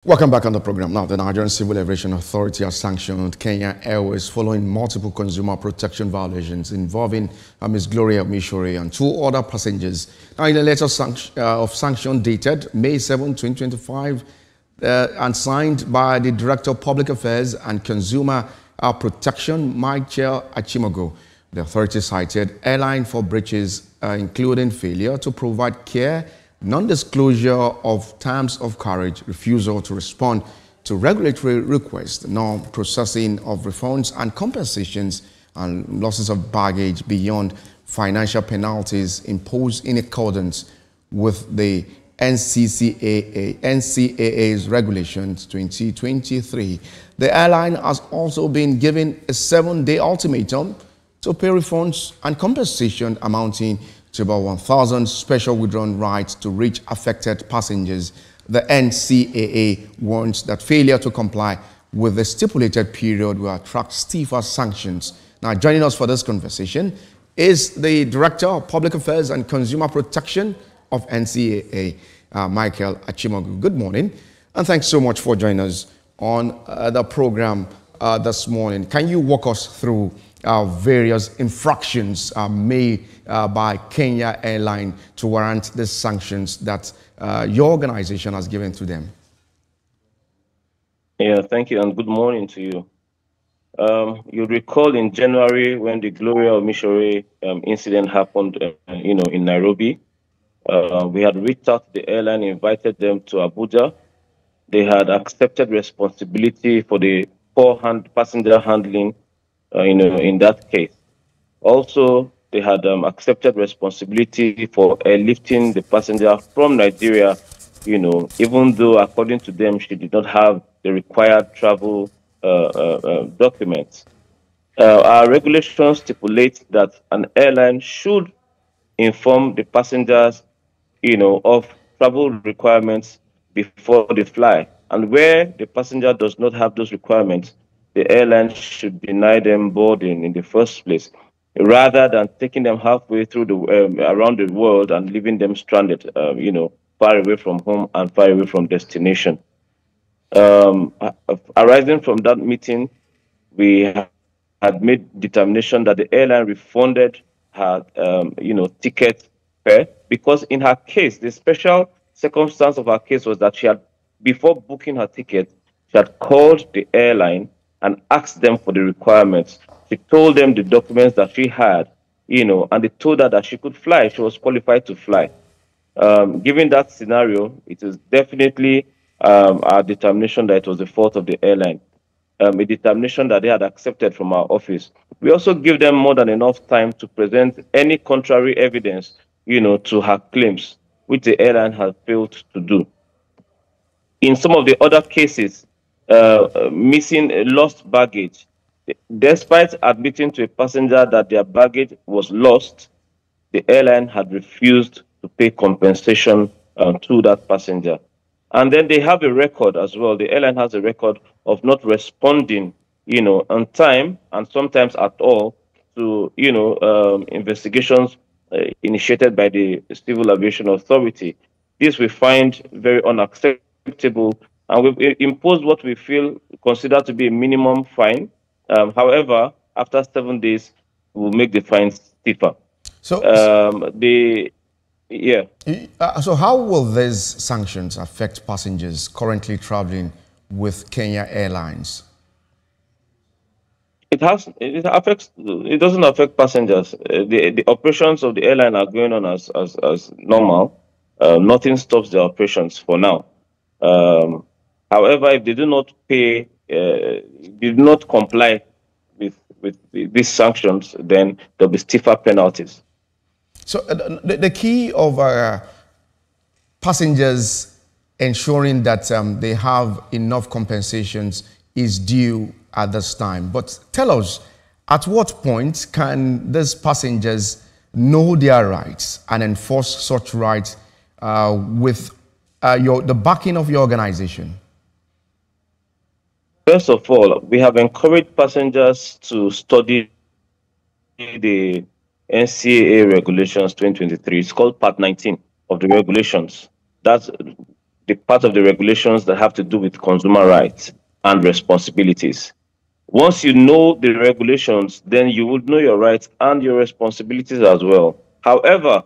Welcome back on the program. Now, the Nigerian Civil Aviation Authority has sanctioned Kenya Airways following multiple consumer protection violations involving Ms. Gloria Mishore and two other passengers. Now, in a letter of sanction dated May 7, 2025, and signed by the Director of Public Affairs and Consumer Protection, Michael Achimogo, the authority cited airline for breaches, including failure to provide care, non-disclosure of terms of carriage, refusal to respond to regulatory requests, non-processing of refunds and compensations, and losses of baggage beyond financial penalties imposed in accordance with the NCAA's regulations 2023. The airline has also been given a 7-day ultimatum to pay refunds and compensation amounting to about 1,000 special withdrawn rights to reach affected passengers. The NCAA warns that failure to comply with the stipulated period will attract stiffer sanctions. Now, joining us for this conversation is the Director of Public Affairs and Consumer Protection of NCAA, Michael Achimogo. Good morning, and thanks so much for joining us on the program this morning. Can you walk us through various infractions made by Kenya Airline to warrant the sanctions that your organization has given to them? Yeah, thank you, and good morning to you. You recall in January when the Gloria Mishore incident happened, in Nairobi. We had reached out to the airline, invited them to Abuja. They had accepted responsibility for the poor passenger handling, in that case. Also, they had accepted responsibility for airlifting the passenger from Nigeria, even though, according to them, she did not have the required travel documents. Our regulations stipulate that an airline should inform the passengers, of travel requirements before they fly. And where the passenger does not have those requirements, the airline should deny them boarding in the first place, rather than taking them halfway through around the world and leaving them stranded, far away from home and far away from destination. Arising from that meeting, we had made determination that the airline refunded her, ticket fare, because in her case, the special circumstance of her case was that she had, before booking her ticket, she had called the airline and asked them for the requirements. She told them the documents that she had, and they told her that she could fly. She was qualified to fly. Given that scenario, it is definitely our determination that it was the fault of the airline, a determination that they had accepted from our office. We also give them more than enough time to present any contrary evidence, to her claims, which the airline has failed to do. In some of the other cases, missing lost baggage, despite admitting to a passenger that their baggage was lost, the airline had refused to pay compensation to that passenger. And then they have a record as well. The airline has a record of not responding, on time and sometimes at all to, investigations initiated by the Civil Aviation Authority. This we find very unacceptable, and we've imposed what we consider to be a minimum fine. However, after 7 days, we'll make the fine stiffer. So, so how will these sanctions affect passengers currently traveling with Kenya Airlines? It doesn't affect passengers. The operations of the airline are going on as normal. Nothing stops the operations for now. However, if they do not pay, do not comply with these sanctions, then there'll be stiffer penalties. So the key of passengers ensuring that they have enough compensations is due at this time. But tell us, at what point can these passengers know their rights and enforce such rights with the backing of your organization? First of all, we have encouraged passengers to study the NCAA regulations 2023. It's called Part 19 of the regulations. That's the part of the regulations that have to do with consumer rights and responsibilities. Once you know the regulations, then you would know your rights and your responsibilities as well. However,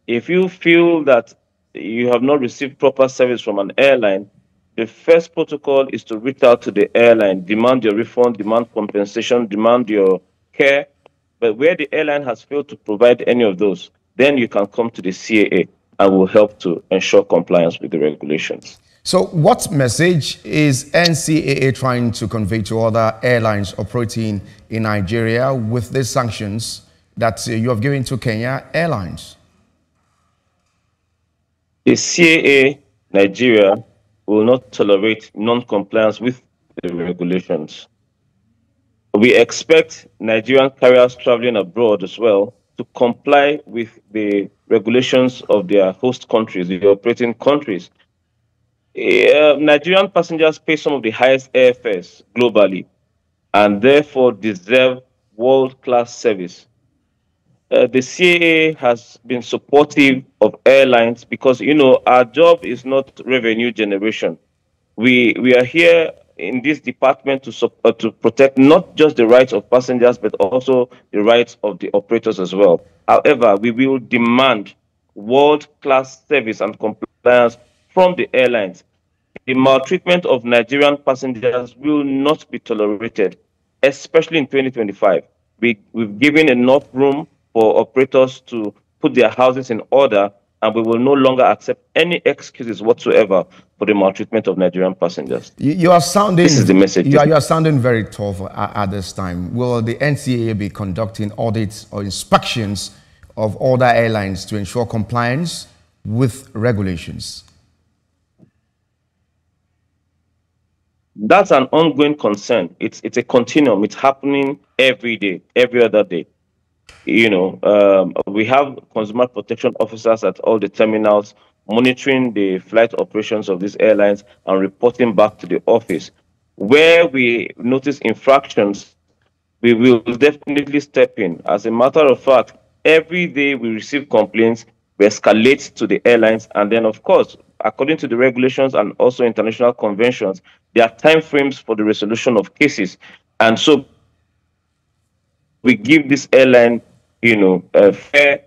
if you feel that you have not received proper service from an airline, the first protocol is to reach out to the airline, demand your refund, demand compensation, demand your care. But where the airline has failed to provide any of those, then you can come to the CAA and will help to ensure compliance with the regulations. So what message is NCAA trying to convey to other airlines operating in Nigeria with these sanctions that you have given to Kenya Airlines? The CAA Nigeria will not tolerate non-compliance with the regulations. We expect Nigerian carriers traveling abroad as well to comply with the regulations of their host countries, the operating countries. Nigerian passengers pay some of the highest airfares globally and therefore deserve world-class service. The CAA has been supportive of airlines because, our job is not revenue generation. We are here in this department to protect not just the rights of passengers, but also the rights of the operators as well. However, we will demand world-class service and compliance from the airlines. The maltreatment of Nigerian passengers will not be tolerated, especially in 2025. We've given enough room for operators to put their houses in order, and we will no longer accept any excuses whatsoever for the maltreatment of Nigerian passengers. You are sounding. This is the message. You are sounding very tough at this time. Will the NCAA be conducting audits or inspections of other airlines to ensure compliance with regulations? That's an ongoing concern. It's a continuum. It's happening every day, every other day. We have consumer protection officers at all the terminals monitoring the flight operations of these airlines and reporting back to the office. Where we notice infractions, we will definitely step in. As a matter of fact, every day we receive complaints, we escalate to the airlines, and then, of course, according to the regulations and also international conventions, there are time frames for the resolution of cases. And so we give this airline, a fair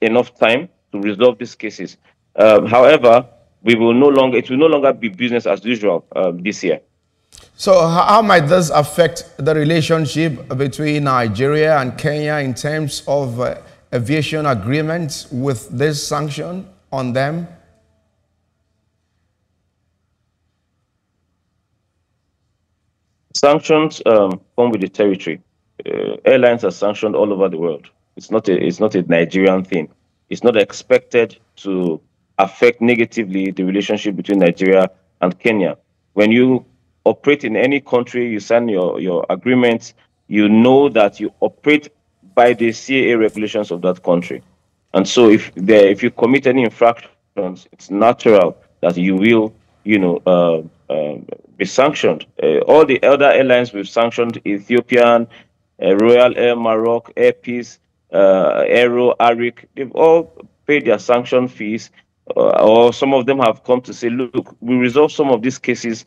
enough time to resolve these cases. However, it will no longer be business as usual this year. So how might this affect the relationship between Nigeria and Kenya in terms of aviation agreements with this sanction on them? Sanctions come with the territory. Airlines are sanctioned all over the world. It's not a Nigerian thing. It's not expected to affect negatively the relationship between Nigeria and Kenya. When you operate in any country, you sign your agreements, you know that you operate by the CAA regulations of that country. And so if you commit any infractions, it's natural that you will, be sanctioned. All the other airlines we've sanctioned, Ethiopian, Royal Air Maroc, Air Peace, Aero, Arik, they've all paid their sanction fees, or some of them have come to say, look, we resolved some of these cases,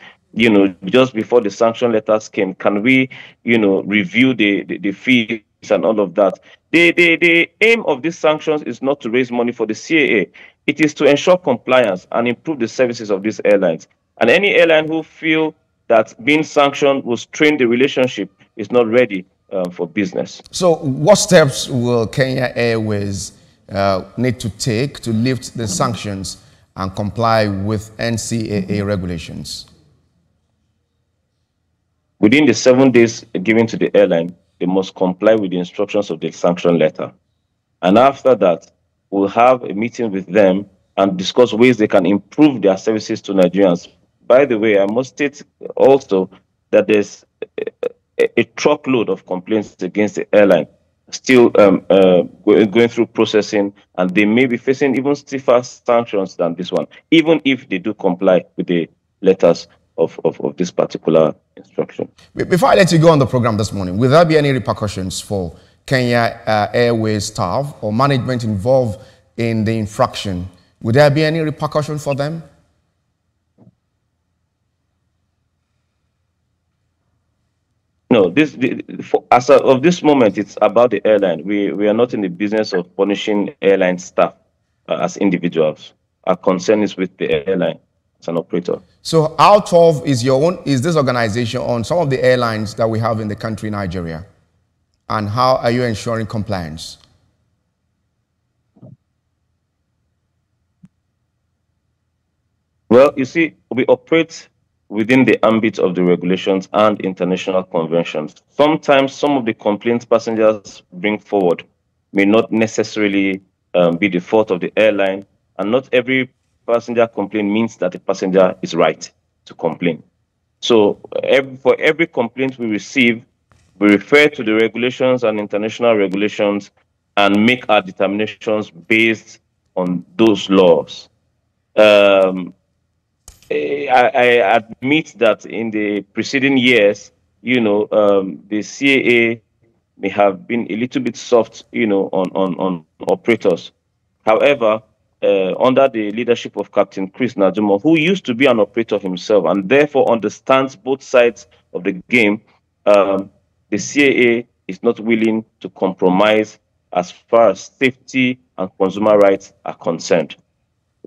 just before the sanction letters came. Can we, review the fees and all of that? The aim of these sanctions is not to raise money for the CAA. It is to ensure compliance and improve the services of these airlines. And any airline who feel that being sanctioned will strain the relationship is not ready for business. So what steps will Kenya Airways need to take to lift the sanctions and comply with NCAA regulations? Within the 7 days given to the airline, they must comply with the instructions of the sanction letter. And after that, we'll have a meeting with them and discuss ways they can improve their services to Nigerians. By the way, I must state also that there's a truckload of complaints against the airline still going through processing, and they may be facing even stiffer sanctions than this one, even if they do comply with the letters of this particular instruction. Before I let you go on the program this morning, will there be any repercussions for Kenya Airways staff or management involved in the infraction? Would there be any repercussion for them? No, as of this moment, it's about the airline. We are not in the business of punishing airline staff as individuals. Our concern is with the airline as an operator. So how tough is this organization on some of the airlines that we have in the country, Nigeria? And how are you ensuring compliance? Well, you see, we operate within the ambit of the regulations and international conventions. Sometimes some of the complaints passengers bring forward may not necessarily be the fault of the airline, and not every passenger complaint means that the passenger is right to complain. So for every complaint we receive, we refer to the regulations and international regulations and make our determinations based on those laws. I admit that in the preceding years, the CAA may have been a little bit soft, on operators. However, under the leadership of Captain Chris Najumo, who used to be an operator himself and therefore understands both sides of the game, the CAA is not willing to compromise as far as safety and consumer rights are concerned.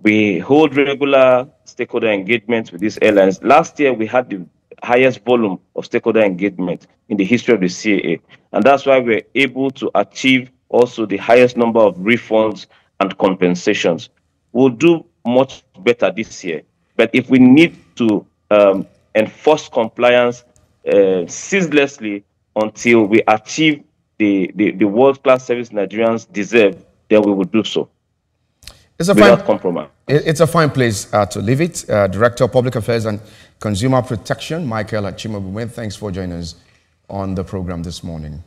We hold regular stakeholder engagement with these airlines. Last year, we had the highest volume of stakeholder engagement in the history of the CAA. And that's why we're able to achieve also the highest number of refunds and compensations. We'll do much better this year. But if we need to enforce compliance ceaselessly until we achieve the world-class service Nigerians deserve, then we will do so. It's a fine place to leave it. Director of Public Affairs and Consumer Protection, Michael Achimabume, thanks for joining us on the program this morning.